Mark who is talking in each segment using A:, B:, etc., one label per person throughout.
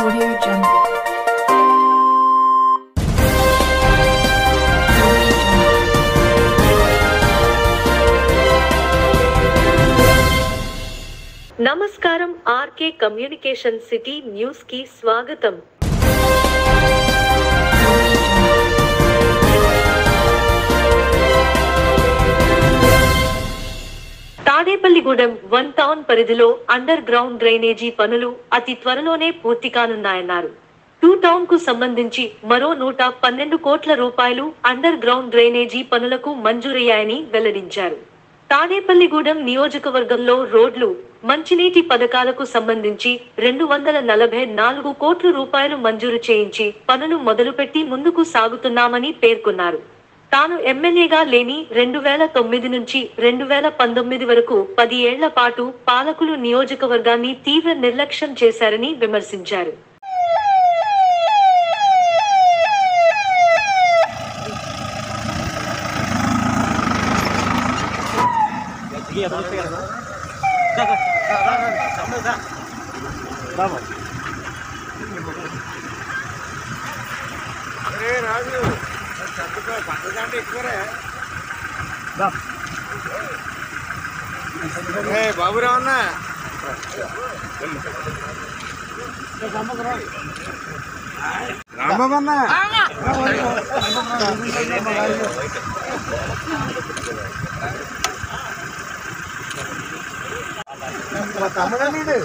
A: Audio Jungle.
B: నమస్కారం RK communication city news కి స్వాగతం. తాడేపల్లిగూడెం 1 టౌన్ పరిధిలో అండర్ గ్రౌండ్ డ్రైనేజీ పనులు అతి త్వరలోనే పూర్తి కానున్నాయన్నారు. 2 టౌన్ కు సంబంధించి మరో 112 కోట్ల రూపాయలు అండర్ గ్రౌండ్ డ్రైనేజీ పనులకు మంజూరయ్యాయని వెల్లడించారు. తాడేపల్లిగూడెం నియోజకవర్గంలో రోడ్లు, మంచినీటి పథకాలకు సంబంధించి 244 కోట్ల రూపాయలు మంజూరు చేయించి పనులు మొదలుపెట్టి ముందుకు సాగుతున్నామని పేర్కొన్నారు. తాను ఎమ్మెల్యేగా లేని 2009 నుంచి 2019 వరకు 10 ఏళ్ల పాటు పాలకులు నియోజకవర్గాన్ని తీవ్ర నిర్లక్ష్యం చేశారని విమర్శించారు.
C: బాబురావు అన్న రాంబాబు అన్న తమ్ముడు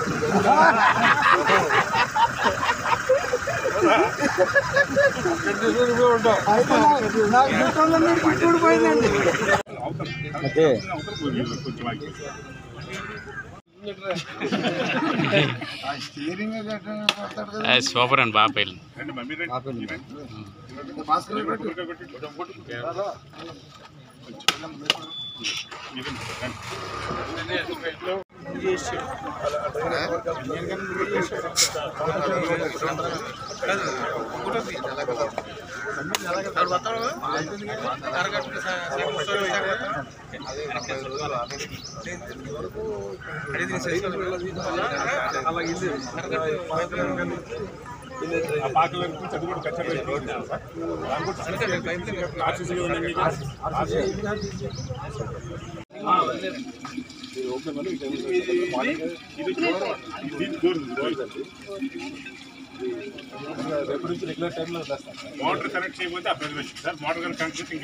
D: సూపర్ అండి బాగా పెళ్ళి
E: మోటార్ కనెక్ట్ చేయకపోతే ఆ ప్రెజరేషన్ సార్ మోటార్ కనెక్ట్ చేసి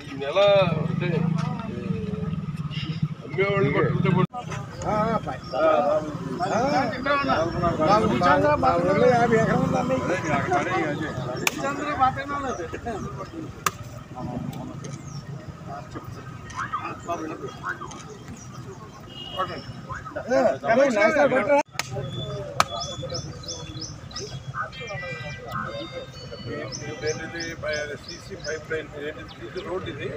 C: ఈ నెల అంటే అమ్మేవాళ్ళు పట్టుకుంటే CC pipe line CC road ఇది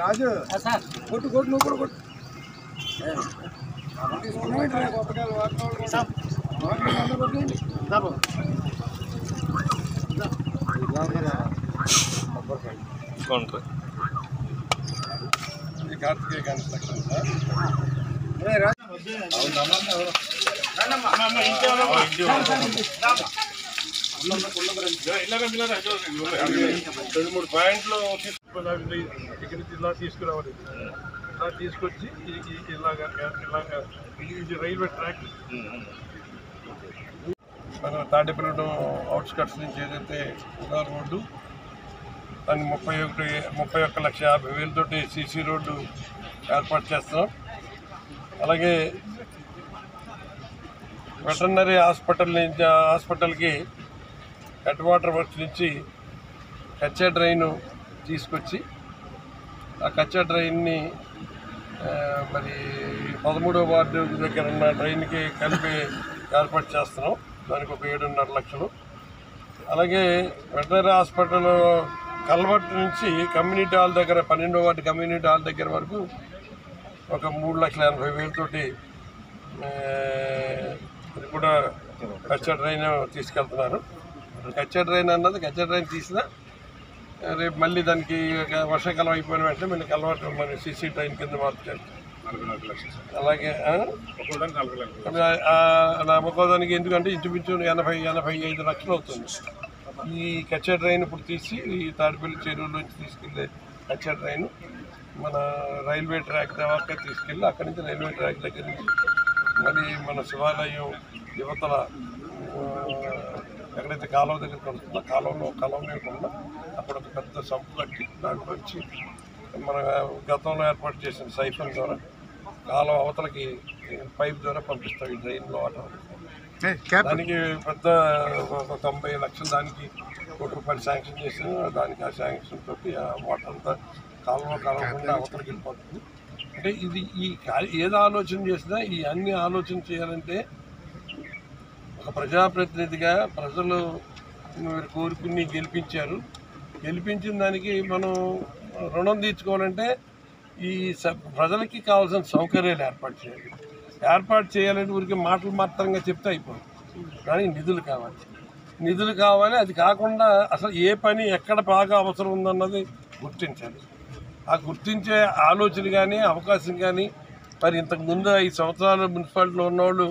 C: రాజు కొట్టు కొట్టు నువ్వు కూడా కొట్టు కార్తికేయ కన్స్ట్రక్షన్ సార్ రెండు మూడు పాయింట్లు ఇలా తీసుకురావాలి. ఇలా తీసుకొచ్చి ఇలాగా ఇది రైల్వే ట్రాక్ మన తాడేపల్లిగూడెం అవుట్స్కట్స్ నుంచి ఏదైతే ఉదా రోడ్డు దాన్ని 31,50,000 తోటి సీసీ రోడ్డు ఏర్పాటు చేస్తున్నాం. అలాగే వెటర్నరీ హాస్పిటల్కి హెడ్ వాటర్ వర్క్స్ నుంచి కచ్చా డ్రైన్ తీసుకొచ్చి ఆ కచ్చా డ్రైన్ని మరి 13వ వార్డు దగ్గర ఉన్న డ్రైన్కి కలిపి ఏర్పాటు చేస్తున్నాం. దానికి ఒక 7.5 లక్షలు. అలాగే వెటర్నరీ హాస్పిటల్ కల్వర్ట్ నుంచి కమ్యూనిటీ హాల్ దగ్గర 12వ వార్డు కమ్యూనిటీ హాల్ దగ్గర వరకు ఒక 3,80,000 అది కూడా కచ్చా డ్రైన్ తీసుకెళ్తున్నారు. కచ్చా డ్రైన్ అన్నది కచ్చా డ్రైన్ తీసినా రేపు మళ్ళీ దానికి వర్షాకాలం అయిపోయిన వెంటనే మళ్ళీ కలవాటు మన సీసీ డ్రైన్ కింద మార్చారు. అలాగే అమ్ముకోవడానికి ఎందుకంటే ఇంచుమించు 80-85 లక్షలు అవుతుంది. ఈ కచ్చా డ్రైన్ ఇప్పుడు తీసి ఈ తాడిపల్లి చెరువులోంచి తీసుకెళ్ళే కచ్చా డ్రైన్ మన రైల్వే ట్రాక్ దాకా తీసుకెళ్ళి అక్కడి నుంచి రైల్వే ట్రాక్ దగ్గర నుంచి మళ్ళీ మన శివాలయం యువతల ఎక్కడైతే కాలువ దగ్గర కడుతుందో కాలువ లేకుండా అక్కడ ఒక పెద్ద సంపు కట్టి దాంట్లో వచ్చి మన గతంలో ఏర్పాటు చేసిన సైఫన్ ద్వారా కాలువ అవతలకి పైప్ ద్వారా పంపిస్తాం ఈ డ్రైన్లో వాటర్. దానికి పెద్ద ఒక 90 లక్షలు దానికి ₹1 శాంక్షన్ చేసాం. దానికి ఆ శాంక్షన్ తోటి ఆ వాటర్ అంతా కాలువకుండా అవతలకి వెళ్ళిపోతుంది. అంటే ఇది ఏది ఆలోచన చేసినా ఈ అన్ని ఆలోచన చేయాలంటే ఒక ప్రజాప్రతినిధిగా ప్రజలు కోరుకుని గెలిపించారు. గెలిపించిన దానికి మనం రుణం తీర్చుకోవాలంటే ఈ ప్రజలకి కావాల్సిన సౌకర్యాలు ఏర్పాటు చేయాలంటే ఊరికి మాటలు మాత్రంగా చెప్తే అయిపోతుంది. కానీ నిధులు కావాలి. అది కాకుండా అసలు ఏ పని ఎక్కడ బాగా అవసరం ఉందన్నది గుర్తించాలి. ఆ గుర్తించే ఆలోచన కానీ అవకాశం కానీ మరి ఇంతకుముందు 5 సంవత్సరాలు మున్సిపాలిటీలో ఉన్నవాళ్ళు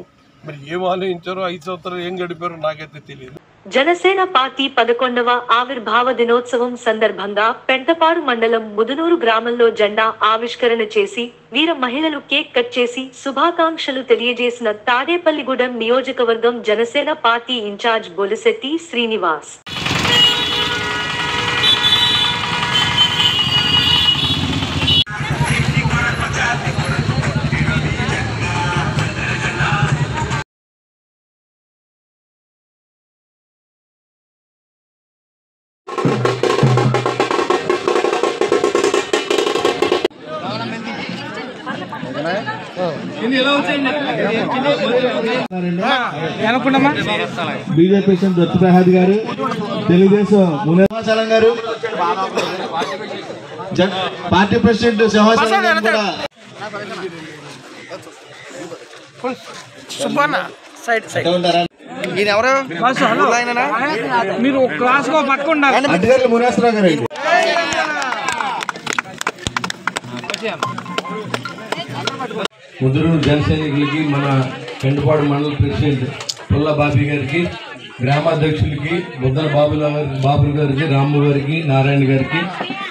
C: మరి ఏం ఆలోచించారో 5 సంవత్సరాలు ఏం గడిపారో నాకైతే తెలియదు.
B: జనసేన పార్టీ 11వ ఆవిర్భావ దినోత్సవం సందర్భంగా పెంటపాడు మండలం ముదునూరు గ్రామంలో జెండా ఆవిష్కరణ చేసి వీర మహిళలు కేక్ కట్ చేసి శుభాకాంక్షలు తెలియజేసిన తాడేపల్లిగూడెం నియోజకవర్గం Janasena party in charge Bolisetti Srinivas.
A: BJP Dattuprasad గారు, తెలుగుదేశం సింహాచలం గారు, పార్టీ ప్రెసిడెంట్ సింహాచలం గారు కూడా
D: మీరు క్లాస్
A: అడ్డగారు మునేశ్వరరావు గారు.
F: ముదునూరు జన సైనికులకి, మన పెంటపాడు మండల ప్రెసిడెంట్ పుల్ల బాబీ గారికి, గ్రామాధ్యక్షులకి బుద్దల బాబు గారికి, రాము గారికి, నారాయణ గారికి,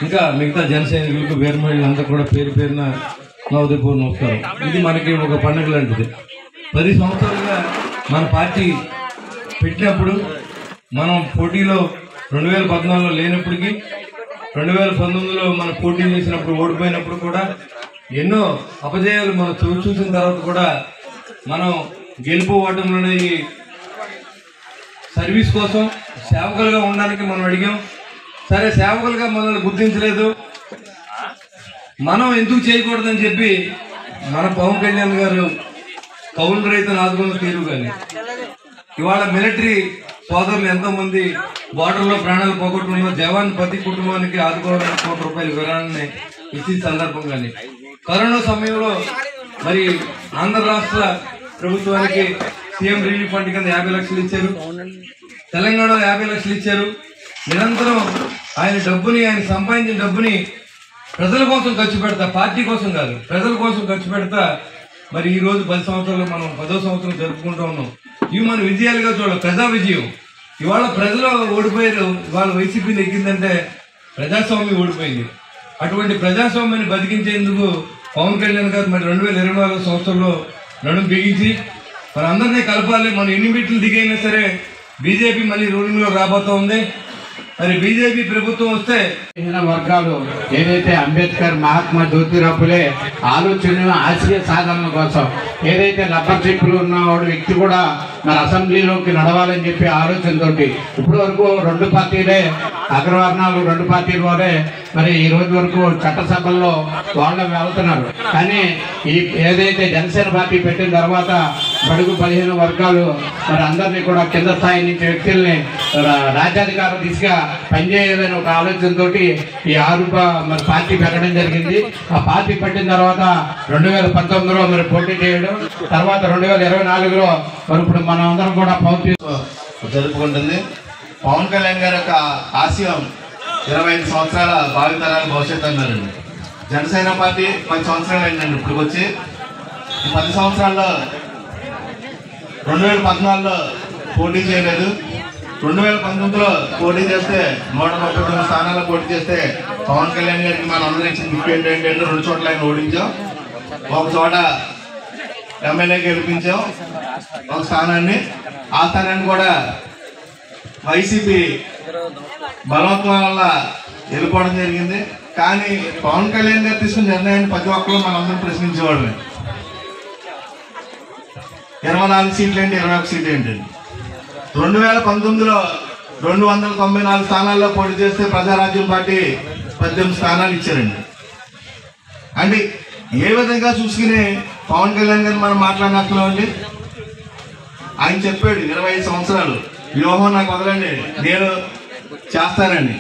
F: ఇంకా మిగతా జన సైనికులకు, వీరమహిళలు అంతా కూడా పేరు పేరున నవోదయపూర్ణ నమస్కారం. ఇది మనకి ఒక పండుగ లాంటిది. 10 సంవత్సరాలుగా మన పార్టీ పెట్టినప్పుడు మనం పోటీలో 2014లో లేనప్పటికీ 2019లో మనం పోటీ చేసినప్పుడు ఓడిపోయినప్పుడు కూడా ఎన్నో అపజయాలు మనం చూసిన తర్వాత కూడా మనం గెలుపు ఓటంలోనే సర్వీస్ కోసం సేవకులుగా ఉండడానికి మనం అడిగాం. సరే, సేవకులుగా మనల్ని గుర్తించలేదు, మనం ఎందుకు చేయకూడదని చెప్పి మన పవన్ కళ్యాణ్ గారు కౌలు రైతులు ఆదుకున్న తీరు. కానీ ఇవాళ మిలిటరీ సోదరులు ఎంతోమంది బార్డర్లో ప్రాణాలు పోగొట్టుకున్న జవాన్ ప్రతి కుటుంబానికి ఆదుకోవడానికి ₹1,00,00,000 విరాళాన్ని ఇచ్చిన సందర్భం. కానీ కరోనా సమయంలో మరి ఆంధ్ర రాష్ట్ర ప్రభుత్వానికి సీఎం రిలీఫ్ ఫండ్ కింద 50 లక్షలు ఇచ్చారు, తెలంగాణలో 50 లక్షలు ఇచ్చారు. నిరంతరం ఆయన సంపాదించిన డబ్బుని ప్రజల కోసం ఖర్చు పెడతా, పార్టీ కోసం కాదు, ప్రజల కోసం ఖర్చు పెడతా. మరి ఈ రోజు 10 సంవత్సరాలు మనం 10వ సంవత్సరం జరుపుకుంటూ ఉన్నాం. ఇవి మన విజయాలుగా చూడాలి, ప్రజా విజయం. ఇవాళ ప్రజలు ఓడిపోయారు, ఇవాళ వైసీపీని ఎక్కిందంటే ప్రజాస్వామ్యం ఓడిపోయింది. అటువంటి ప్రజాస్వామ్యాన్ని బతికించేందుకు పవన్ కళ్యాణ్ గారు మరి 2024 సంవత్సరంలో నడుం బిగించి మన అందరినీ కలపాలి. మనం ఎన్ని మీట్లు దిగైనా సరే బీజేపీ మళ్ళీ రూలింగ్లో రాబోతూ ఉంది. మరి బీజేపీ ప్రభుత్వం వస్తే
G: వర్గాలు ఏదైతే అంబేద్కర్, మహాత్మా జ్యోతిరావు ఫులే ఆలోచన ఆశయ సాధన కోసం ఏదైతే రబ్బర్ చెప్పులు ఉన్నవాడు వ్యక్తి కూడా మరి అసెంబ్లీలోకి నడవాలని చెప్పి ఆలోచనతోటి ఇప్పటి వరకు 2 పార్టీలే అగ్రవర్ణాలు, 2 పార్టీల వారే మరి ఈ రోజు వరకు చట్టసభల్లో వాళ్ళు వెళ్తున్నారు. కానీ ఈ ఏదైతే జనసేన పార్టీ పెట్టిన తర్వాత బడుగు బలహీన వర్గాలు మరి అందరినీ కూడా కింద స్థాయి నుంచి వ్యక్తుల్ని రాజ్యాధికార దిశగా పనిచేయాలని ఒక ఆలోచనతో ఈ ఆరూప మరి పార్టీ పెట్టడం జరిగింది. ఆ పార్టీ పెట్టిన తర్వాత 2019లో మరి పోటీ చేయడం, తర్వాత 2024లో మరి ఇప్పుడు మనం అందరం కూడా
A: జరుపుకుంటుంది. పవన్ కళ్యాణ్ గారి యొక్క ఆశయం 25 సంవత్సరాల భావితరాల భవిష్యత్తు అన్నారండి. జనసేన పార్టీ 10 సంవత్సరాలు అయిందండి. ఇప్పుడు వచ్చి 10 సంవత్సరాల్లో 2014లో పోటీ చేయలేదు. 2019లో పోటీ చేస్తే 139 స్థానాల్లో పోటీ చేస్తే పవన్ కళ్యాణ్ గారికి మన అందరూ ఇచ్చిన గిఫ్ట్ ఏంటంటే 2 చోట్ల ఆయన ఓడించాం. ఒక చోట ఎమ్మెల్యే గెలిపించాం ఒక స్థానాన్ని. ఆ స్థానాన్ని కూడా వైసీపీ బలవంతం వల్ల వెళ్ళిపోవడం జరిగింది. కానీ పవన్ కళ్యాణ్ గారు తీసుకున్న నిర్ణయాన్ని ప్రతి ఒక్కరు మనందరం ప్రశ్నించేవాళ్ళమే. 24 సీట్లు ఏంటి, 21 సీట్లు ఏంటండి. 2019లో 294 స్థానాల్లో పోటీ చేస్తే ప్రజారాజ్యం పార్టీ 18 స్థానాలు ఇచ్చారండి. అంటే ఏ విధంగా చూసుకుని పవన్ కళ్యాణ్ గారిని మనం మాట్లాడినట్లుండి ఆయన చెప్పాడు 25 సంవత్సరాలు వ్యూహం నాకు వదలండి నేను చేస్తానండి.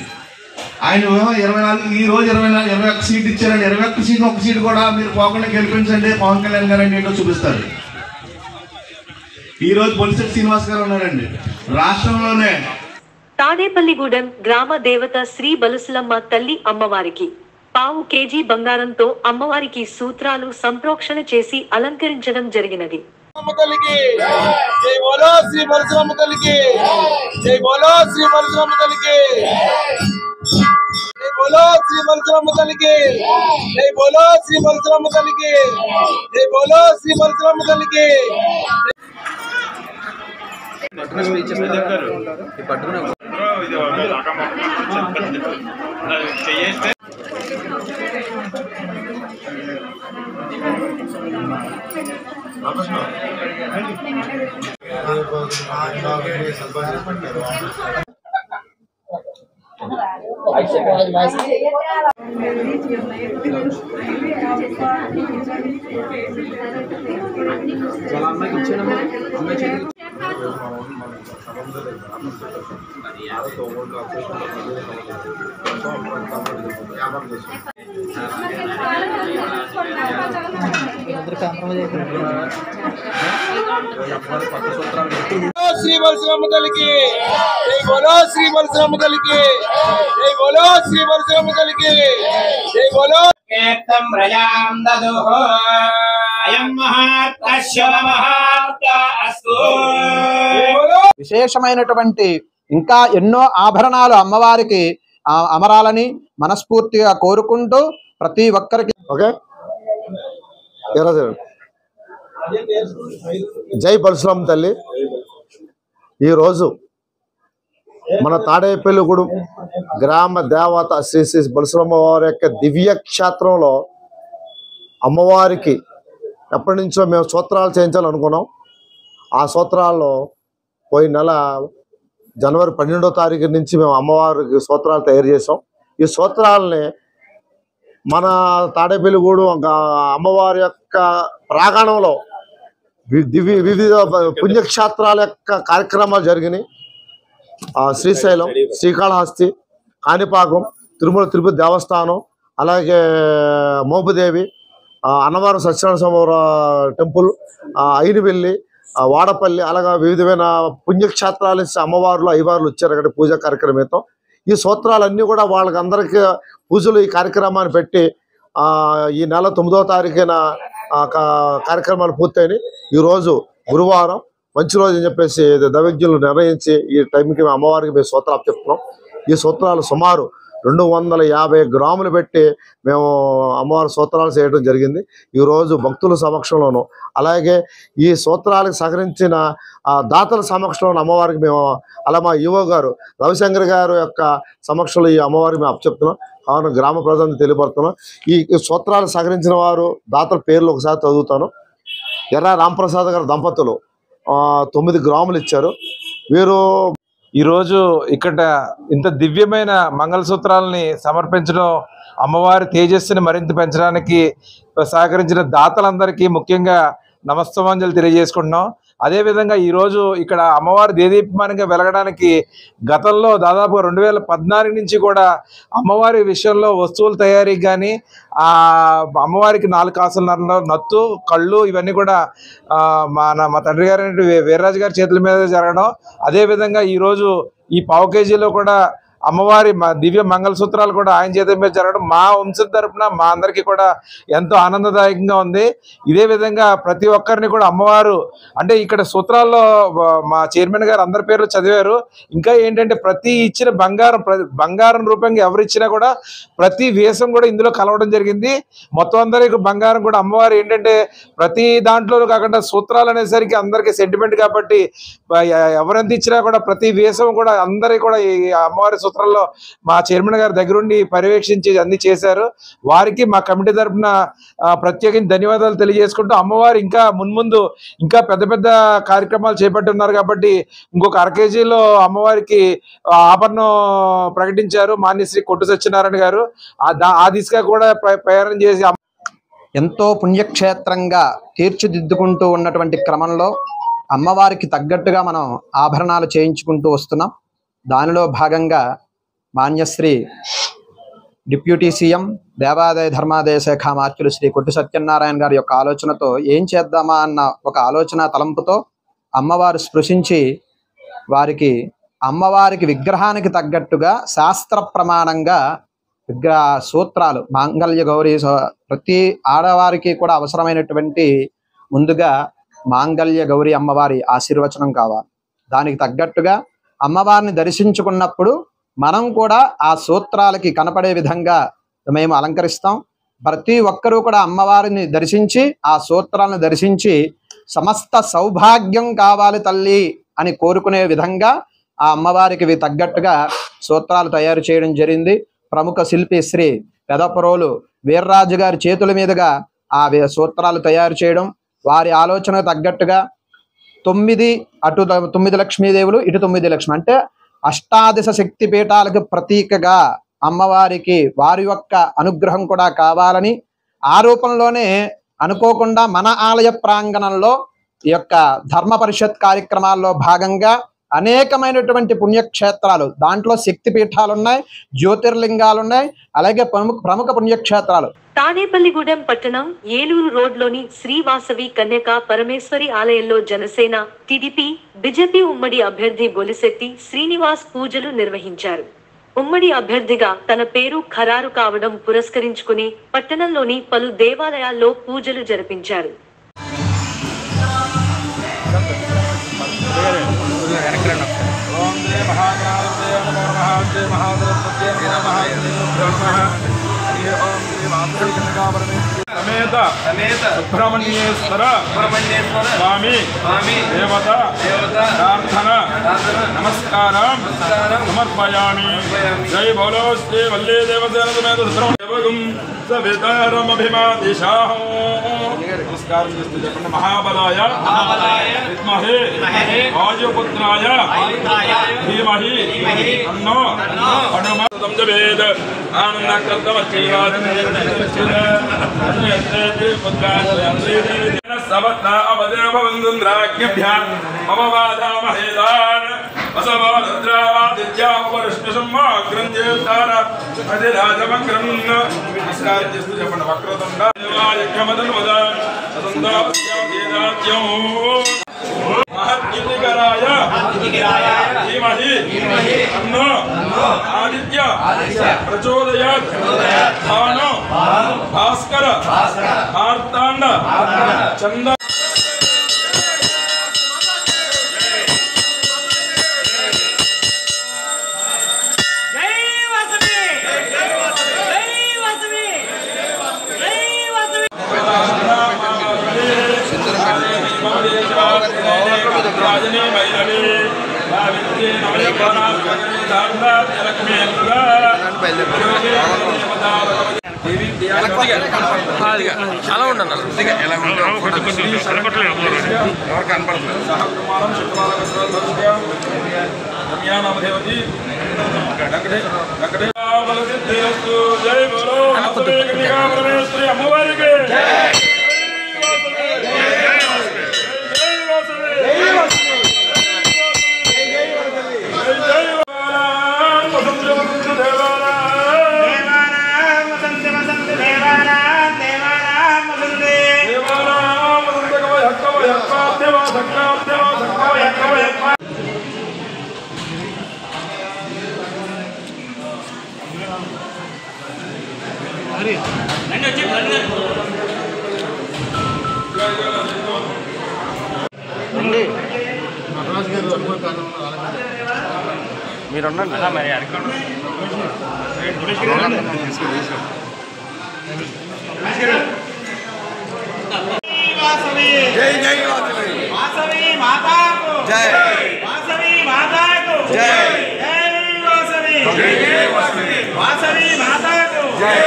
A: ఆయన వ్యూహం 24, ఈ రోజు 21 సీట్ ఇచ్చారండి. 21 సీట్ ఒక సీటు కూడా మీరు పోకుండా గెలిపించండి పవన్ కళ్యాణ్ గారు అంటే ఏంటో చూపిస్తారు. ఈ రోజు బొలిశెట్టి శ్రీనివాస్ గారు ఉన్నారండి రాష్ట్రంలోనే.
B: తాడేపల్లిగూడెం గ్రామ దేవత శ్రీ బలుసులమ్మ తల్లి అమ్మవారికి పావు కేజీ బంగారంతో అమ్మవారికి సూత్రాలు సంప్రోక్షణ చేసి అలంకరించడం జరిగినది.
D: జై బోలో శ్రీ బలుసులమ్మ తల్లికి, జై బోలో శ్రీ బలుసులమ్మ తల్లికి, జై బోలో శ్రీ బలుసులమ్మ తల్లికి, జై బోలో శ్రీ బలుసులమ్మ తల్లికి, జై బోలో శ్రీ బలుసులమ్మ తల్లికి. శ్రీ బలుసులమ్మ తల్లికి, జై బోలో శ్రీ బలుసులమ్మ తల్లికి, జై బోలో శ్రీ బలుసులమ్మ తల్లికి, జై బోలో.
H: విశేషమైనటువంటి ఇంకా ఎన్నో ఆభరణాలు అమ్మవారికి అమరాలని మనస్ఫూర్తిగా కోరుకుంటూ ప్రతి ఒక్కరికి
I: జై బలుసులమ్మ తల్లి. ఈరోజు మన తాడేపల్లిగూడెం గ్రామ దేవత శ్రీ శ్రీ బలుసులమ్మ వారి యొక్క దివ్య క్షేత్రంలో అమ్మవారికి ఎప్పటి నుంచో మేము సూత్రాలు చేయించాలనుకున్నాం. ఆ సూత్రాల్లో పోయిన నెల జనవరి 12వ తారీఖు నుంచి మేము అమ్మవారికి సూత్రాలు తయారు చేసాం. ఈ సూత్రాలని మన తాడేపల్లిగూడెం అమ్మవారి యొక్క ప్రాంగణంలో వివిధ పుణ్యక్షేత్రాల యొక్క కార్యక్రమాలు జరిగినాయి. శ్రీశైలం, శ్రీకాళహస్తి, కాణిపాకం, తిరుపతి దేవస్థానం, అలాగే మోపుదేవి, అన్నవరం సత్యనారాయణ టెంపుల్, ఐనివెల్లి, వాడపల్లి, అలాగా వివిధమైన పుణ్యక్షేత్రాల నుంచి అమ్మవార్లు అయ్యవార్లు వచ్చారు అక్కడ పూజా కార్యక్రమంతో. ఈ సూత్రాలన్నీ కూడా వాళ్ళకి అందరికీ పూజలు ఈ కార్యక్రమాన్ని పెట్టి ఈ నెల 9వ తారీఖున కార్యక్రమాలు పూర్తయినాయి. ఈరోజు గురువారం మంచి రోజు అని చెప్పేసి దైవజ్ఞులు నిర్ణయించి ఈ టైంకి అమ్మవారికి మేము సూత్రాలు చెప్తున్నాం. ఈ సూత్రాలు సుమారు 250 గ్రాములు పెట్టి మేము అమ్మవారి సూత్రాలు చేయడం జరిగింది. ఈరోజు భక్తుల సమక్షంలోనూ అలాగే ఈ సూత్రాలకు సహకరించిన దాతల సమక్షంలో అమ్మవారికి మేము అలా మా యువ గారు రవిశంకర్ గారు యొక్క సమక్షంలో ఈ అమ్మవారికి మేము అప్పచెప్తున్నాం. కావున గ్రామ ప్రజలను తెలియపడుతున్నాం. ఈ సూత్రాలు సహకరించిన వారు దాతల పేర్లు ఒకసారి చదువుతాను. ఎర్ర రాంప్రసాద్ గారు దంపతులు 9 గ్రాములు ఇచ్చారు. వీరు
J: ఈరోజు ఇక్కడ ఇంత దివ్యమైన మంగళసూత్రాలని సమర్పించడం అమ్మవారి తేజస్సుని మరింత పెంచడానికి సహకరించిన దాతలందరికీ, ముఖ్యంగా నమస్తమాంజలి తెలియజేసుకుంటున్నాం. అదేవిధంగా ఈరోజు ఇక్కడ అమ్మవారి దేదీప్యమానంగా వెలగడానికి గతంలో దాదాపు 2014 నుంచి కూడా అమ్మవారి విషయంలో వస్తువుల తయారీకి కానీ అమ్మవారికి 4 కాసుల నత్తు కళ్ళు ఇవన్నీ కూడా మా తండ్రి గారి వీర్రాజు గారి చేతుల మీద జరగడం, అదేవిధంగా ఈరోజు ఈ పావు కేజీలో కూడా అమ్మవారి దివ్య మంగళసూత్రాలు కూడా ఆయన చేతుల మీద జరగడం మా వంశం తరపున మా అందరికీ కూడా ఎంతో ఆనందదాయకంగా ఉంది. ఇదే విధంగా ప్రతి ఒక్కరిని కూడా అమ్మవారు అంటే ఇక్కడ సూత్రాల్లో మా చైర్మన్ గారు అందరి పేర్లు చదివారు. ఇంకా ఏంటంటే ప్రతి ఇచ్చిన బంగారం రూపంగా ఎవరు ఇచ్చినా కూడా ప్రతి వేషం కూడా ఇందులో కలవడం జరిగింది. మొత్తం అందరికీ బంగారం కూడా అమ్మవారు ఏంటంటే ప్రతి దాంట్లో కాకుండా సూత్రాలు అనేసరికి అందరికీ సెంటిమెంట్ కాబట్టి ఎవరెంత ఇచ్చినా కూడా ప్రతి వేషం కూడా అందరికీ కూడా ఈ అమ్మవారి సూత్రాల్లో మా చైర్మన్ గారి దగ్గరుండి పర్యవేక్షించి అన్ని చేశారు. వారికి మా కమిటీ తరఫున ప్రత్యేకించి ధన్యవాదాలు తెలియజేసుకుంటూ అమ్మవారు ఇంకా మున్ముందు ఇంకా పెద్ద పెద్ద కార్యక్రమాలు చేపట్టున్నారు కాబట్టి ఇంకొక 1/2 కేజీలో అమ్మవారికి ఆభరణం ప్రకటించారు మాన్యశ్రీ కొట్టు సత్యనారాయణ గారు. ఆ దిశగా కూడా ప్రయాణం చేసి
H: ఎంతో పుణ్యక్షేత్రంగా తీర్చిదిద్దుకుంటూ ఉన్నటువంటి క్రమంలో అమ్మవారికి తగ్గట్టుగా మనం ఆభరణాలు చేయించుకుంటూ వస్తున్నాం. దానిలో భాగంగా మాన్యశ్రీ డిప్యూటీ సీఎం దేవాదాయ ధర్మాదాయ శాఖ మార్చులు శ్రీ కొట్టు సత్యనారాయణ గారి యొక్క ఆలోచనతో ఏం చేద్దామా అన్న ఒక ఆలోచన తలంపుతో అమ్మవారు స్పృశించి అమ్మవారికి విగ్రహానికి తగ్గట్టుగా శాస్త్ర ప్రమాణంగా సూత్రాలు మాంగళ్య గౌరీ ప్రతి ఆడవారికి కూడా అవసరమైనటువంటి ముందుగా మాంగళ్య గౌరీ అమ్మవారి ఆశీర్వచనం కావాలి. దానికి తగ్గట్టుగా అమ్మవారిని దర్శించుకున్నప్పుడు మనం కూడా ఆ సూత్రాలకి కనపడే విధంగా మేము అలంకరిస్తాం. ప్రతి ఒక్కరూ కూడా అమ్మవారిని దర్శించి ఆ సూత్రాలను దర్శించి సమస్త సౌభాగ్యం కావాలి తల్లి అని కోరుకునే విధంగా ఆ అమ్మవారికి తగ్గట్టుగా సూత్రాలు తయారు చేయడం జరిగింది. ప్రముఖ శిల్పి శ్రీ పెదపరోలు వీర్రాజు గారి చేతుల మీదుగా ఆ సూత్రాలు తయారు చేయడం, వారి ఆలోచనకు తగ్గట్టుగా 9 అటు 9 లక్ష్మీదేవులు ఇటు 9 లక్ష్మి అంటే అష్టాదశ శక్తి పీఠాలకు ప్రతీకగా అమ్మవారికి వారి యొక్క అనుగ్రహం కూడా కావాలని ఆ రూపంలోనే అనుకోకుండా మన ఆలయ ప్రాంగణంలో ఈ యొక్క ధర్మ పరిషత్ కార్యక్రమాల్లో భాగంగా అనేకమైనటువంటి పుణ్యక్షేత్రాలు దాంట్లో శక్తి పీఠాలు ఉన్నాయి, జ్యోతిర్లింగాలు ఉన్నాయి, అలాగే ప్రముఖ పుణ్యక్షేత్రాలు.
B: తాడేపల్లిగూడెం పట్టణం ఏలూరు రోడ్లోని శ్రీవాసవి కన్యకా పరమేశ్వరి ఆలయంలో జనసేన, టీడీపీ, బీజేపీ ఉమ్మడి అభ్యర్థి బొలిశెట్టి శ్రీనివాస్ పూజలు నిర్వహించారు. ఉమ్మడి అభ్యర్థిగా తన పేరు ఖరారు కావడం పురస్కరించుకుని పట్టణంలోని పలు దేవాలయాల్లో పూజలు జరిపించారు.
E: సుబ్రహ్మణ్యేశ్వర స్వామి దేవత ప్రార్థన నమస్కారం సమర్పయామి. జై బోలో శ్రీ వల్లీ దేవసేన సమేత సుబ్రహ్మణ్యం సవితారమభిమాదిశాహో. నమస్కారం చేస్తూ చెప్పండి. మహాబలాయ విద్మహే వాయుపుత్రాయ ధీమహి తన్నో హనుమతం జవేద్. నమస్కారం చేస్తూ చెప్పండి. వక్రతుండ మహద్యుతికరాయ ధీమహి తన్నో ఆదిత్య ప్రచోదయాత్. భాను భాస్కర మార్తాండ చంద.
D: అలా ఉండాలి.
E: అమ్మవారికి
K: మీరు ఉండండి.
D: జై జై వాసవి మాతాకు జై వాసవి మాతాకు జై జై వాసవి జై జై వాసవి వాసవి మాతాకు జై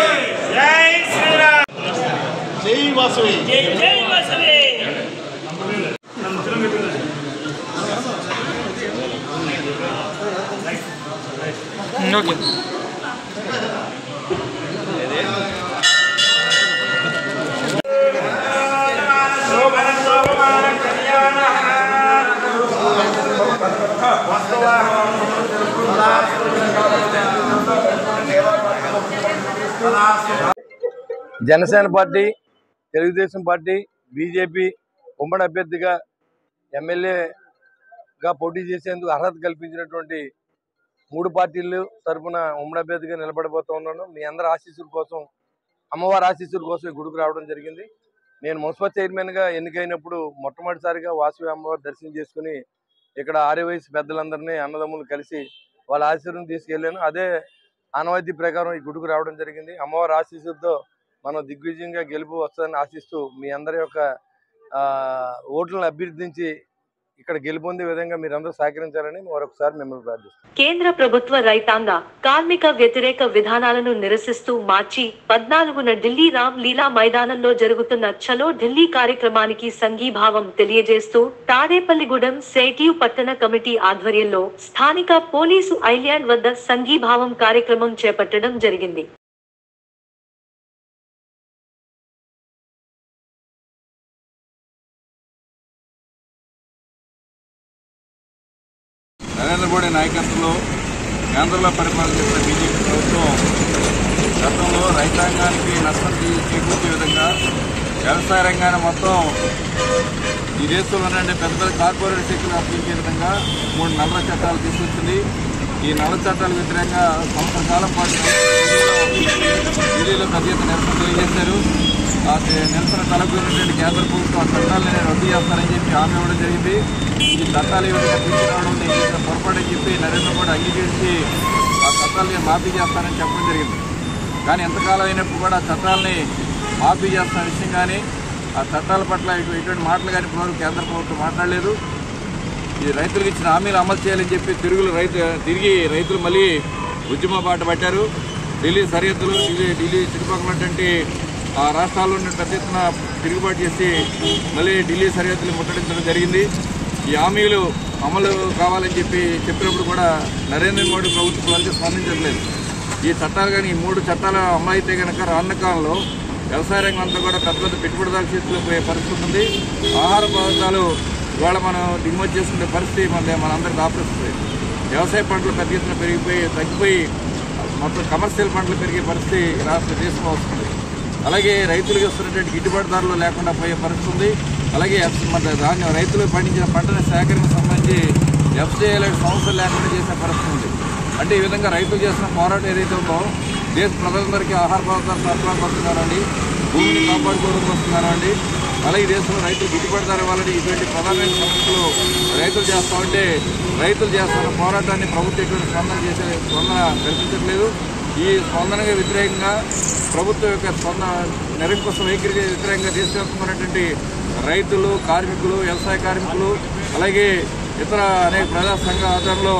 D: జై శ్రీరామ్ జై వాసవి జై జై Vasavi okay
F: Janasena party, Telugu Desam party, BJP ఉమ్మడి అభ్యర్థిగా ఎమ్మెల్యేగా పోటీ చేసేందుకు అర్హత కల్పించినటువంటి 3 పార్టీలు తరఫున ఉమ్మడి అభ్యర్థిగా నిలబడబోతూ ఉన్నాను. మీ అందరి ఆశీస్సుల కోసం, అమ్మవారి ఆశీస్సుల కోసం ఈ గుడికి రావడం జరిగింది. నేను మున్సిపల్ చైర్మన్గా ఎన్నికైనప్పుడు మొట్టమొదటిసారిగా వాసవి అమ్మవారి దర్శనం చేసుకుని ఇక్కడ ఆర్యవయసు పెద్దలందరినీ అన్నదమ్ములు కలిసి వాళ్ళ ఆశీర్వాదం తీసుకెళ్ళాను. అదే ఆనవాయితీ ప్రకారం ఈ గుడికి రావడం జరిగింది. అమ్మవారి ఆశీస్సులతో మనం దిగ్విజయంగా గెలుపు వస్తుందని ఆశిస్తూ మీ అందరి యొక్క ఓట్లను అభ్యర్థించి ఇక్కడ గెలుపొందే విధంగా మీరందరూ సహకరించాలని మరొకసారి మిమ్మల్ని ప్రార్థిస్తున్నాను.
B: కేంద్ర ప్రభుత్వ రైతాంగ కార్మిక వ్యతిరేక విధానాలను నిరసిస్తూ మార్చి 14న ఢిల్లీ రామ్ లీలా మైదానంలో జరుగుతున్న చలో ఢిల్లీ కార్యక్రమానికి సంఘీభావం తెలియజేస్తూ తాడేపల్లిగూడెం సేటియు పట్టణ కమిటీ ఆధ్వర్యంలో స్థానిక పోలీసు ఐలాండ్ వద్ద సంఘీభావం కార్యక్రమం చేపట్టడం జరిగింది.
L: నరేంద్ర మోడీ నాయకత్వంలో కేంద్రంలో పరిపాలిస్తున్న బీజేపీ ప్రభుత్వం గతంలో రైతాంగానికి నష్టం చేకూర్చే విధంగా వ్యవసాయ రంగాన్ని మొత్తం ఈ దేశంలో పెద్ద పెద్ద కార్పొరేట్ శక్తులు అప్పగించే విధంగా 3 నల్ల చట్టాలు తీసుకొచ్చింది. ఈ నల్ల చట్టాల వ్యతిరేకంగా సంవత్సర కాలం పాటు ఢిల్లీలో పెద్ద ఎత్తున నిరసన తెలియజేశారు. ఆ నిరసన తలపెట్టినటువంటి కేంద్ర ప్రభుత్వం ఆ చట్టాలను నేను రద్దు చేస్తానని చెప్పి హామీ ఇవ్వడం జరిగింది. ఈ చట్టాలు ఈ విధంగా తీసుకురావడం నేను పొరపాటు చెప్పి నరేంద్ర మోడీ అంగీకరించి ఆ చట్టాలని మాఫీ చేస్తానని చెప్పడం జరిగింది. కానీ ఎంతకాలం అయినప్పుడు కూడా ఆ చట్టాలని మాఫీ చేస్తున్న విషయం కానీ ఆ చట్టాల పట్ల ఇటువంటి మాటలు కానీ ఇప్పటివరకు కేంద్ర ప్రభుత్వం మాట్లాడలేదు. ఈ రైతులకు ఇచ్చిన హామీలు అమలు చేయాలని చెప్పి తిరిగి రైతులు మళ్ళీ ఉద్యమ బాట పట్టారు. ఢిల్లీ సరిహద్దులు, ఢిల్లీ చుట్టుపక్కల ఆ రాష్ట్రాల్లో పెద్ద ఎత్తున తిరుగుబాటు చేసి మళ్ళీ ఢిల్లీ సరిహద్దులు ముట్టడించడం జరిగింది. ఈ హామీలు అమలు కావాలని చెప్పినప్పుడు కూడా నరేంద్ర మోడీ ప్రభుత్వం వాళ్ళకి స్పందించట్లేదు. ఈ చట్టాలు కానీ ఈ 3 చట్టాలు అమలు అయితే కనుక రానున్న కాలంలో వ్యవసాయ రంగం అంతా కూడా పెద్ద పెద్ద పెట్టుబడిదారు చేతిలో పోయే పరిస్థితి ఉంది. ఆహార పదార్థాలు ఇవాళ మనం దిగుమతి చేసుకునే పరిస్థితి మనందరికీ దాపుస్తుంది. వ్యవసాయ పంటలు పెద్ద ఎత్తున తగ్గిపోయి మొత్తం కమర్షియల్ పంటలు పెరిగే పరిస్థితి రాష్ట్ర దేశంలో వస్తుంది. అలాగే రైతులకు వస్తున్నటువంటి గిట్టుబాటు ధరలు లేకుండా పోయే పరిస్థితి ఉంది. అలాగే ధాన్యం రైతులు పండించిన పంటల సేకరణకు సంబంధించి ఎఫ్సిఐ లాంటి సంస్థలు లేకుండా చేసే పరిస్థితి ఉంది. అంటే ఈ విధంగా రైతులు చేసిన పోరాటం ఏదైతే ఉందో దేశ ప్రజలందరికీ ఆహార పదార్థాలు సరఫరా వస్తున్నారండి, భూమిని కాపాడుకోవడం వస్తున్నారండి, అలాగే దేశంలో రైతులు గిట్టుబాటు ధర ఇవ్వాలని ఇటువంటి ప్రధానమైన సమస్యలు రైతులు చేస్తూ ఉంటే రైతులు చేస్తున్న పోరాటాన్ని ప్రభుత్వం ఎటువంటి స్పందన కల్పించట్లేదు. ఈ స్పందనగా వ్యతిరేకంగా ప్రభుత్వం యొక్క నిరంకుశ వైఖరికి వ్యతిరేకంగా దేశవ్యాప్తంగా ఉన్నటువంటి రైతులు, కార్మికులు, వ్యవసాయ కార్మికులు, అలాగే ఇతర అనేక ప్రజా సంఘ ఆధ్వర్యంలో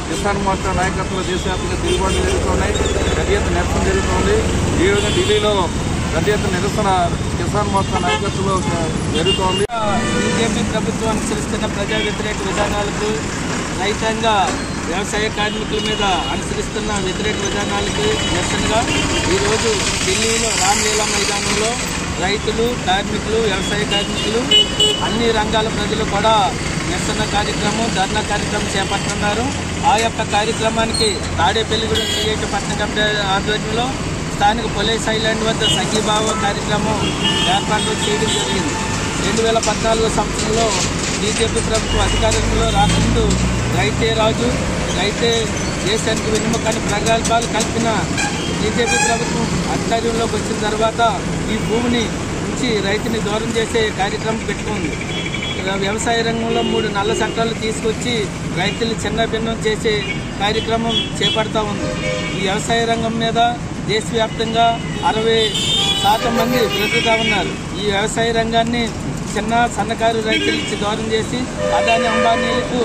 L: కిసాన్ మోర్చా నాయకత్వంలో దేశవ్యాప్తంగా తిరుగుబాట్లు జరుగుతున్నాయి. పెద్ద ఎత్తున నిరసన జరుగుతుంది. ఈ రోజు ఢిల్లీలో పెద్ద ఎత్తున నిరసన కిసాన్ మోర్చా నాయకత్వంలో జరుగుతోంది.
M: బీజేపీ ప్రభుత్వం అనుసరిస్తున్న ప్రజా వ్యతిరేక విధానాలకు, రైతాంగ వ్యవసాయ కార్మికుల మీద అనుసరిస్తున్న వ్యతిరేక విధానాలకు నిరసనగా ఈరోజు ఢిల్లీలో రామ్లీలా మైదానంలో రైతులు, కార్మికులు, వ్యవసాయ కార్మికులు, అన్ని రంగాల ప్రజలు కూడా నిరసన కార్యక్రమం, ధర్నా కార్యక్రమం చేపడుతున్నారు. ఆ యొక్క కార్యక్రమానికి తాడేపల్లిగూడెం సిఐటి పట్టణ కమిటీ ఆధ్వర్యంలో స్థానిక పోలీస్ ఐలాండ్ వద్ద సంఘీభావ కార్యక్రమం ఏర్పాటు చేయడం జరిగింది. 2014 సంవత్సరంలో బీజేపీ ప్రభుత్వం అధికారంలో రాకముందు రైతే రాజు, రైతే దేశానికి వెన్నుముకని ప్రగల్భాలు కలిపిన బీజేపీ ప్రభుత్వం అధికారంలోకి వచ్చిన తర్వాత ఈ భూమిని ఉంచి రైతుని దూరం చేసే కార్యక్రమం పెట్టుకుంది. వ్యవసాయ రంగంలో 3 నల్ల చట్టాలు తీసుకొచ్చి రైతులు చిన్న భిన్నం చేసే కార్యక్రమం చేపడతా ఉంది. ఈ వ్యవసాయ రంగం మీద దేశవ్యాప్తంగా 60% మంది బ్రతుకుతా ఉన్నారు. ఈ వ్యవసాయ రంగాన్ని చిన్న సన్నకారు రైతులు ఇచ్చి దూరం చేసి అదాని అంబానీలకు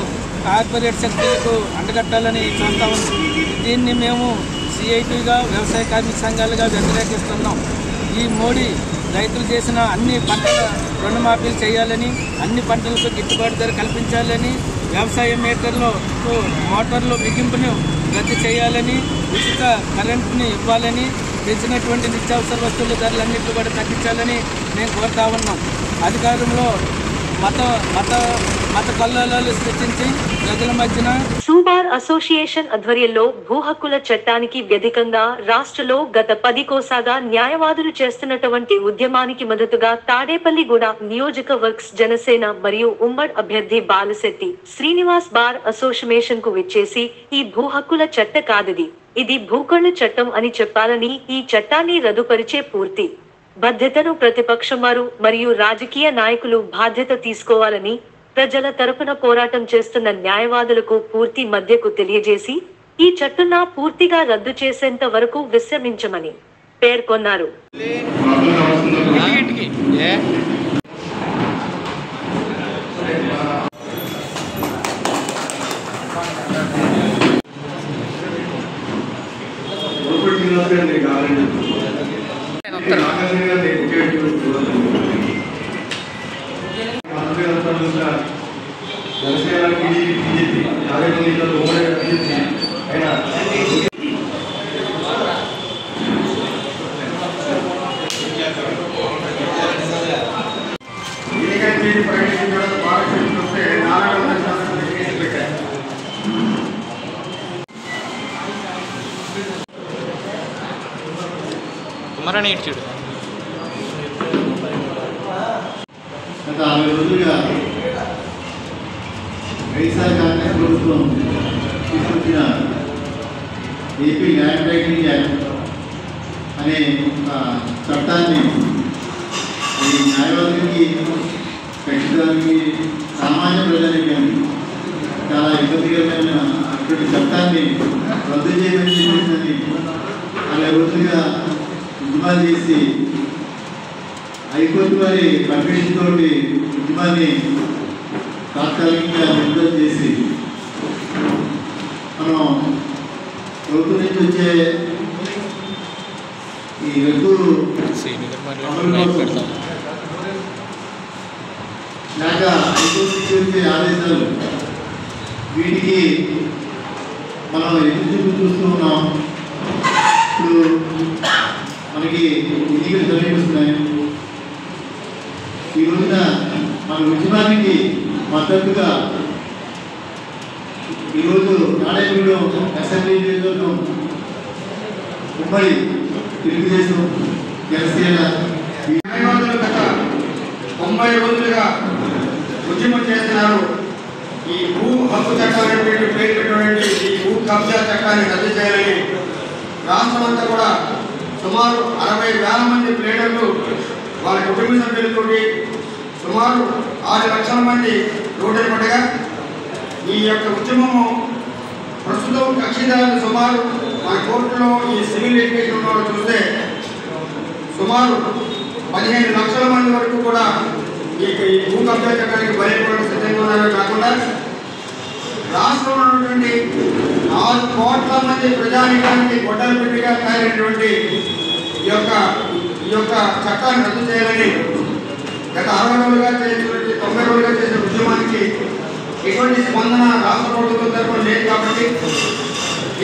M: కార్పొరేట్ శక్తులకు అండగట్టాలని చూస్తా ఉంది. దీన్ని మేము సిఐటిగా వ్యవసాయ కార్మిక సంఘాలుగా వ్యతిరేకిస్తున్నాం. ఈ మోడీ రైతులు చేసిన అన్ని పంటల రుణమాఫీలు చేయాలని, అన్ని పంటలకు గిట్టుబాటు ధర కల్పించాలని, వ్యవసాయ మోటార్లు బిగింపును రద్దు చేయాలని, ఉచిత కరెంటుని ఇవ్వాలని, పెంచినటువంటి నిత్యావసర వస్తువుల ధరలన్నింటినీ కూడా తగ్గించాలని మేము కోరుతా ఉన్నాం. అధికారంలో మత కల్లోలాలు సృష్టించి ప్రజల మధ్యన
B: సూబార్ అసోసియేషన్ ఆధ్వర్యంలో భూ హక్కుల చట్టానికి వ్యతిరేకంగా రాష్ట్రలో గత 10 కోసాగా న్యాయవాదులు చేస్తున్నటువంటి ఉద్యమానికి మద్దతుగా తాడేపల్లిగూడ నియోజకవర్గ జనసేన మరియు ఉమ్మడి అభ్యర్థి బాలశెట్టి శ్రీనివాస్ బార్ అసోసియేషన్ కు విచ్చేసి ఈ భూ హక్కుల చట్ట కాదది, ఇది భూకొళ్ల చట్టం అని చెప్పాలని, ఈ చట్టాన్ని రద్దుపరిచే పూర్తి బాధ్యతను ప్రతిపక్షం వారు మరియు రాజకీయ నాయకులు బాధ్యత తీసుకోవాలని ప్రజల తరపున పోరాటం చేస్తున్న న్యాయవాదులకు పూర్తి మద్దతు తెలియజేసి ఈ చట్టాన్ని పూర్తిగా రద్దు చేసేంత వరకు విశ్రమించమని పేర్కొన్నారు.
K: గత 60 రోజులుగా వైఎస్ఆర్ కాంగ్రెస్ ప్రభుత్వం తీసుకొచ్చిన ఏపీ ల్యాండ్ టైటిలింగ్ యాక్ట్ అనే చట్టాన్ని ఈ న్యాయవాదులకి, కక్షిదారులకి, సామాన్య ప్రజలకి కానీ చాలా ఇబ్బందికరమైన అటువంటి చట్టాన్ని రద్దు చేయమని చెప్పేసి 60 రోజులుగా ఉద్యమాలు చేసి హైకోర్టు వారి పర్మిషన్ తోటి ఉద్యమాన్ని తాత్కాలికంగా విడుదల చేసి మనం ప్రభుత్వం నుంచి వచ్చే ఈ రద్దు లేక హైకోర్టు నుంచి వచ్చే ఆదేశాలు వీటికి మనం ఎదురు చూస్తూ ఉన్నాం. ఇప్పుడు మనకి ఎన్నికలు సమీపిస్తున్నాయి. ఈ రోజున మన ఉద్యమానికి మద్దతుగా ఈరోజు తాడేపల్లిలో అసెంబ్లీ నియోజకవర్గం ఉమ్మడి తెలుగుదేశం, జనసేన
N: న్యాయవాదులు గత 90 రోజులుగా ఉద్యమం చేస్తున్నారు. ఈ భూ హక్కు చట్టాన్ని పేరుపెట్టినటువంటి ఈ భూ కబ్జా చట్టాన్ని రద్దు చేయాలని రాష్ట్రమంతా కూడా సుమారు 60,000 మంది ప్లేడర్లు వాళ్ళ కుటుంబ సభ్యులతో సుమారు 6 లక్షల మంది రోడ్డు పడగా ఈ యొక్క ఉద్యమము ప్రస్తుతం కక్షిదారులు సుమారు మన కోర్టులో ఈ సివిల్ లిటిగేషన్ చూస్తే సుమారు 15 లక్షల మంది వరకు కూడా ఈ భూ కబ్జా చట్టానికి బయటపడడం సిద్ధంగా ఉన్నారో కాకుండా రాష్ట్రంలో ఉన్నటువంటి 6 కోట్ల మంది ప్రజానీకానికి గొడ్డల పెట్టిగా తయారైనటువంటి ఈ యొక్క చట్టాన్ని రద్దు చేయాలని గత 60 రోజులుగా చేసినటువంటి 90 రోజులుగా చేసిన ఉద్యమానికి ఎటువంటి స్పందన రాష్ట్ర ప్రభుత్వం తరఫున లేదు కాబట్టి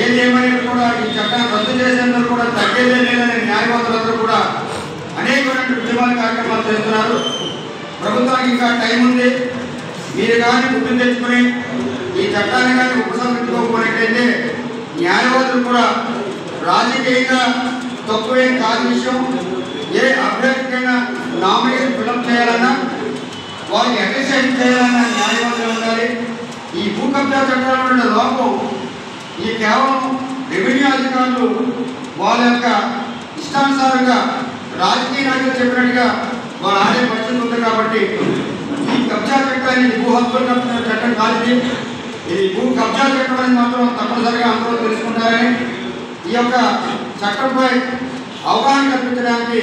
N: ఏదేమైనా కూడా ఈ చట్టాన్ని రద్దు చేసేందుకు కూడా తగ్గేదే లేదని న్యాయవాదులందరూ కూడా అనేకమైన ఉద్యమాల కార్యక్రమాలు చేస్తున్నారు. ప్రభుత్వానికి ఇంకా టైం ఉంది. మీరు కానీ గుర్తు తెచ్చుకుని ఈ చట్టాన్ని కానీ ఉపసంహరించుకోకపోయినట్లయితే న్యాయవాదులు కూడా రాజకీయంగా తక్కువేం కాని విషయం. ఏ అభ్యర్థికైనా నామినేషన్ ఫిలప్ చేయాలన్నా, వారికి అటెస్టేషన్ చేయాలన్నా న్యాయవాదులు ఉండాలి. ఈ భూ కబ్జా చట్టాల్లో ఉన్న లోపం ఈ కేవలం రెవెన్యూ అధికారులు వాళ్ళ యొక్క ఇష్టానుసారంగా రాజకీయ నాయకులు చెప్పినట్టుగా వాళ్ళు ఆడే పరిస్థితి ఉంది. కాబట్టి ఈ కబ్జా చట్టాన్ని భూ హక్కుల చట్టం కాదు, ఇది భూ కబ్జా చట్టం అని మాత్రం తప్పనిసరిగా అందరూ తెలుసుకుంటారని ఈ యొక్క చట్టంపై అవగాహన కల్పించడానికి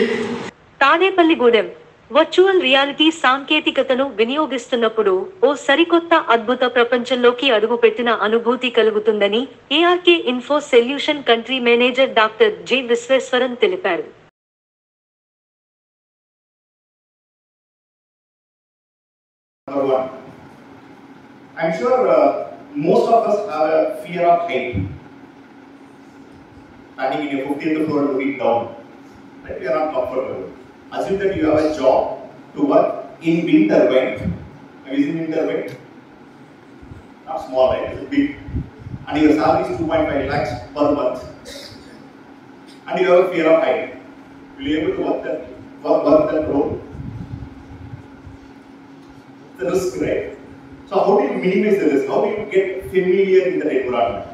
B: తాడేపల్లిగూడెం వర్చువల్ రియాలిటీ సాంకేతికతను వినియోగిస్తున్నప్పుడు ఓ సరికొత్త అద్భుత ప్రపంచంలోకి అడుగుపెట్టిన అనుభూతి కలుగుతుందని ARK info solution country manager doctor J Visweswaran తెలిపారు.
O: I'm sure most of us have a fear of height. Standing in your 50th floor and looking down, right? We are not comfortable. Assume that you have a job to work in wind turbine. Have you seen wind turbine? Not small, right? It's big. And your salary is 2.5 lakhs per month. And you have a fear of height. Will you be able to work that role? The risk, right? So how do you minimize the risk? How do you get familiar in that environment?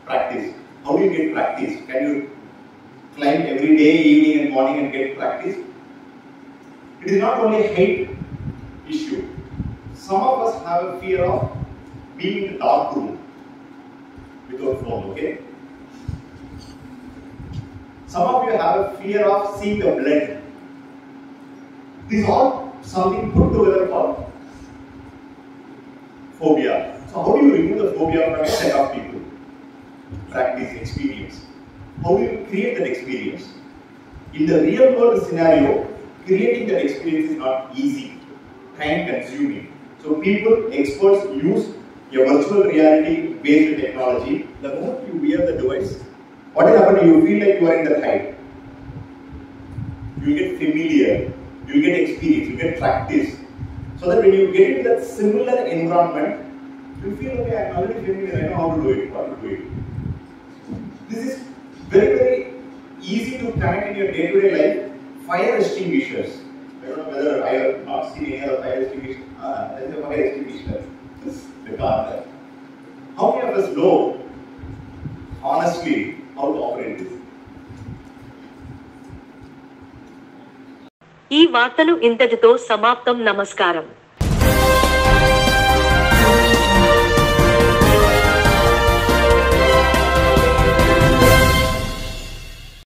O: Practice. How do you get practice? Can you climb every day, evening and morning and get practice? It is not only a height issue. Some of us have a fear of being in the dark room without phone, okay? Some of you have a fear of seeing the blood. These are all something put together called phobia. So how do you remove the phobia from a set of people? Practice, experience. How do you create that experience? In the real world scenario, creating that experience is not easy, time consuming. So people, experts use a virtual reality based technology. The moment you wear the device, what will happen? You feel like you are in that height. You get familiar, you get experience, you get practice. So that when you get into that similar environment, you feel, okay, I am already familiar, I know how to do it, This is very, very easy to connect in your day-to-day life. Fire extinguishers. I don't know whether I have not seen any other fire extinguisher. There is a fire extinguisher. This is the car there. How many of us know, honestly, how to operate this?
B: ఈ వార్తలు ఇంతటితో సమాప్తం. నమస్కారం.